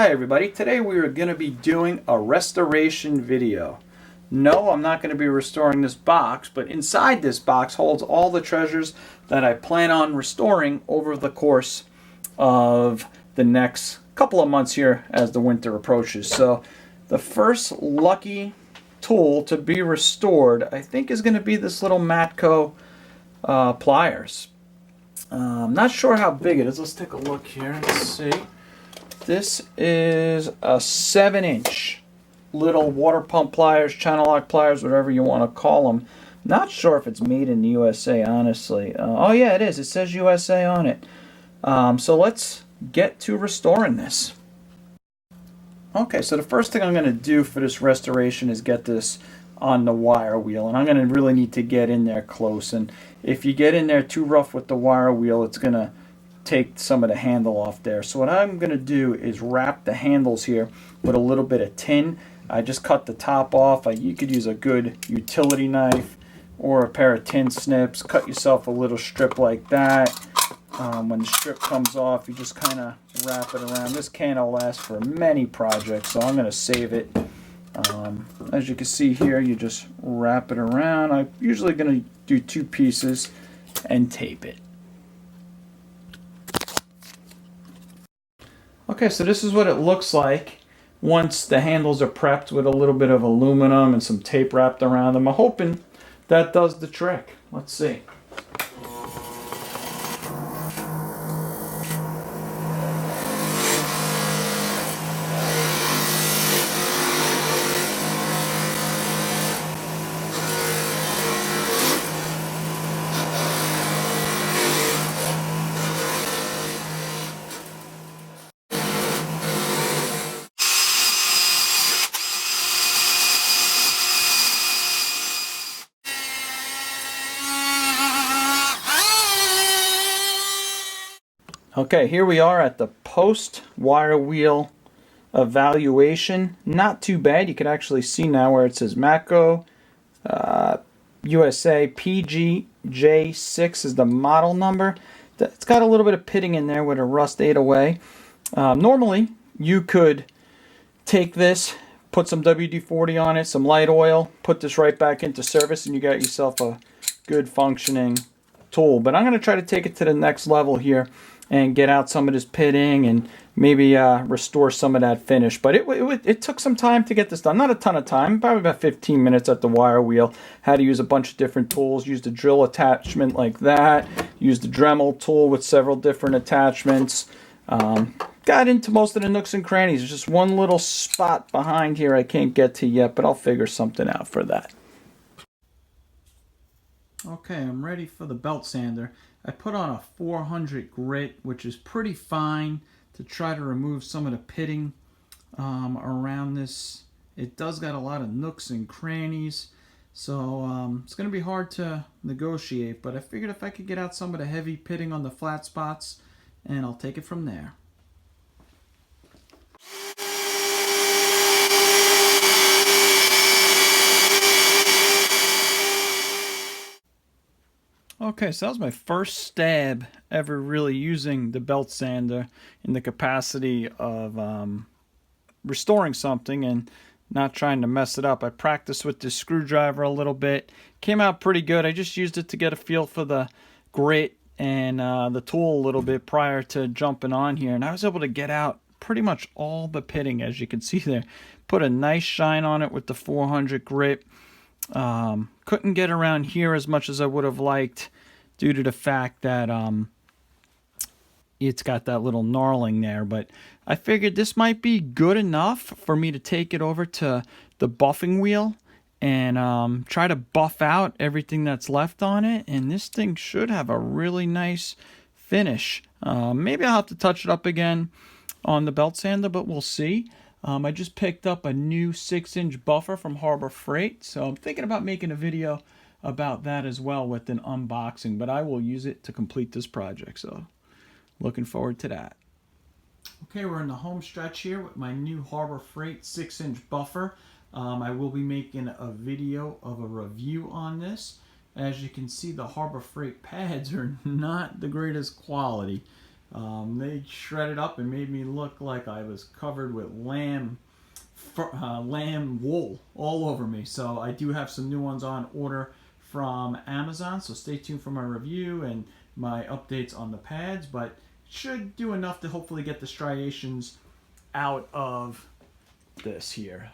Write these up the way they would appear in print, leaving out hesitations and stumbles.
Hi everybody, today we are going to be doing a restoration video. No, I'm not going to be restoring this box, but inside this box holds all the treasures that I plan on restoring over the course of the next couple of months here as the winter approaches. So the first lucky tool to be restored I think is going to be this little Matco pliers. I'm not sure how big it is. Let's take a look here and see. This is a 7-inch little water pump pliers, channel lock pliers, whatever you want to call them. Not sure if it's made in the USA, honestly. Oh yeah, it is. It says USA on it. So let's get to restoring this. Okay, so the first thing I'm going to do for this restoration is get this on the wire wheel, and I'm going to really need to get in there close. And if you get in there too rough with the wire wheel, it's going to take some of the handle off there. So what I'm going to do is wrap the handles here with a little bit of tin. I just cut the top off. You could use a good utility knife or a pair of tin snips. Cut yourself a little strip like that. When the strip comes off, you just kind of wrap it around. This can will last for many projects, so I'm going to save it. As you can see here, you just wrap it around. I'm usually going to do 2 pieces and tape it. Okay, so this is what it looks like once the handles are prepped with a little bit of aluminum and some tape wrapped around them. I'm hoping that does the trick. Let's see. Okay, here we are at the post wire wheel evaluation. Not too bad. You can actually see now where it says Matco USA PGJ6 is the model number. It's got a little bit of pitting in there where the rust ate away. Normally, you could take this, put some WD-40 on it, some light oil, put this right back into service, and you got yourself a good functioning tool. But I'm going to try to take it to the next level here and get out some of this pitting and maybe restore some of that finish. But it took some time to get this done. Not a ton of time, probably about 15 minutes at the wire wheel. Had to use a bunch of different tools. Used a drill attachment like that. Used a Dremel tool with several different attachments. Got into most of the nooks and crannies. There's just one little spot behind here I can't get to yet, but I'll figure something out for that. Okay, I'm ready for the belt sander. I put on a 400 grit, which is pretty fine, to try to remove some of the pitting around this. It does got a lot of nooks and crannies, so it's going to be hard to negotiate, but I figured if I could get out some of the heavy pitting on the flat spots, and I'll take it from there. Okay, so that was my first stab ever really using the belt sander in the capacity of restoring something and not trying to mess it up. I practiced with this screwdriver a little bit. Came out pretty good. I just used it to get a feel for the grit and the tool a little bit prior to jumping on here. And I was able to get out pretty much all the pitting, as you can see there. Put a nice shine on it with the 400 grit. Couldn't get around here as much as I would have liked due to the fact that it's got that little gnarling there, but I figured this might be good enough for me to take it over to the buffing wheel and try to buff out everything that's left on it, and this thing should have a really nice finish. Maybe I'll have to touch it up again on the belt sander, but we'll see. I just picked up a new 6-inch buffer from Harbor Freight, so I'm thinking about making a video about that as well with an unboxing, but I will use it to complete this project, so looking forward to that. Okay, we're in the home stretch here with my new Harbor Freight 6-inch buffer. I will be making a video of a review on this. As you can see, the Harbor Freight pads are not the greatest quality. They shredded up and made me look like I was covered with lamb wool all over me. So I do have some new ones on order from Amazon, so stay tuned for my review and my updates on the pads, but should do enough to hopefully get the striations out of this here.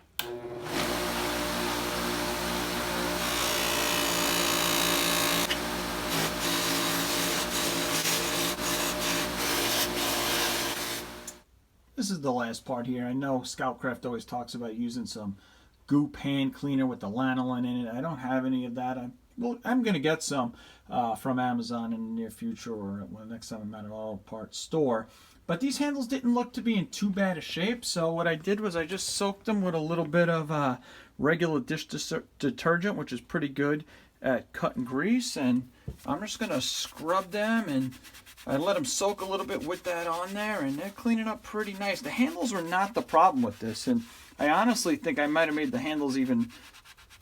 This is the last part here. I know Scoutcraft always talks about using some goop hand cleaner with the lanolin in it. I don't have any of that. I'm going to get some from Amazon in the near future, or next time I'm at an auto parts store. But these handles didn't look to be in too bad a shape, so what I did was I just soaked them with a little bit of regular dish detergent, which is pretty good at cutting grease, and I'm just going to scrub them, and I let them soak a little bit with that on there, and they're cleaning up pretty nice. The handles were not the problem with this, and I honestly think I might have made the handles even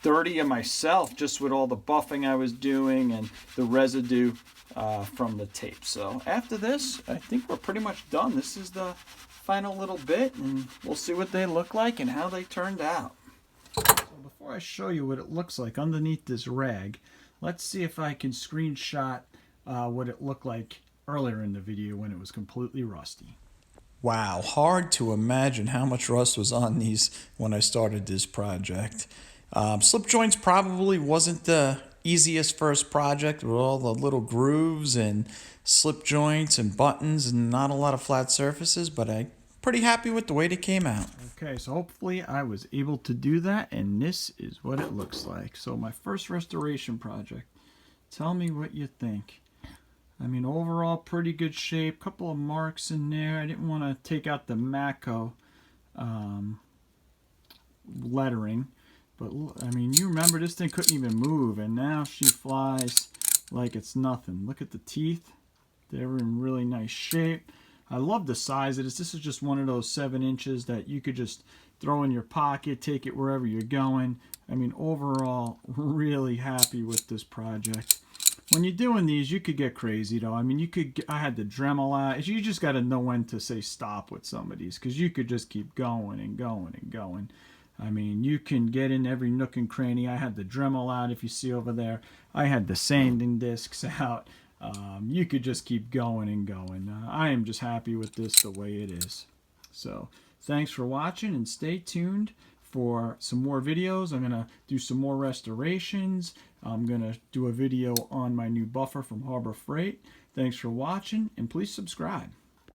dirtier myself just with all the buffing I was doing and the residue from the tape. So after this, I think we're pretty much done. This is the final little bit, and we'll see what they look like and how they turned out. So before I show you what it looks like underneath this rag, let's see if I can screenshot what it looked like earlier in the video when it was completely rusty. Wow, hard to imagine how much rust was on these when I started this project. Slip joints probably wasn't the easiest first project with all the little grooves and slip joints and buttons and not a lot of flat surfaces, but I'm pretty happy with the way they came out. Okay, so hopefully I was able to do that, and this is what it looks like. So my first restoration project. Tell me what you think. I mean, overall pretty good shape. Couple of marks in there. I didn't want to take out the Matco lettering, but I mean, you remember this thing couldn't even move, and now she flies like it's nothing. Look at the teeth. They're in really nice shape. I love the size of this. This is just one of those 7 inches that you could just throw in your pocket, take it wherever you're going. I mean, overall, really happy with this project. When you're doing these, you could get crazy though. I mean, I had the Dremel out. You just got to know when to say stop with some of these, because you could just keep going and going and going. I mean, you can get in every nook and cranny. I had the Dremel out, if you see over there. I had the sanding discs out. You could just keep going and going. I am just happy with this the way it is. So thanks for watching, and stay tuned for some more videos. I'm going to do some more restorations. I'm going to do a video on my new buffer from Harbor Freight. Thanks for watching, and please subscribe.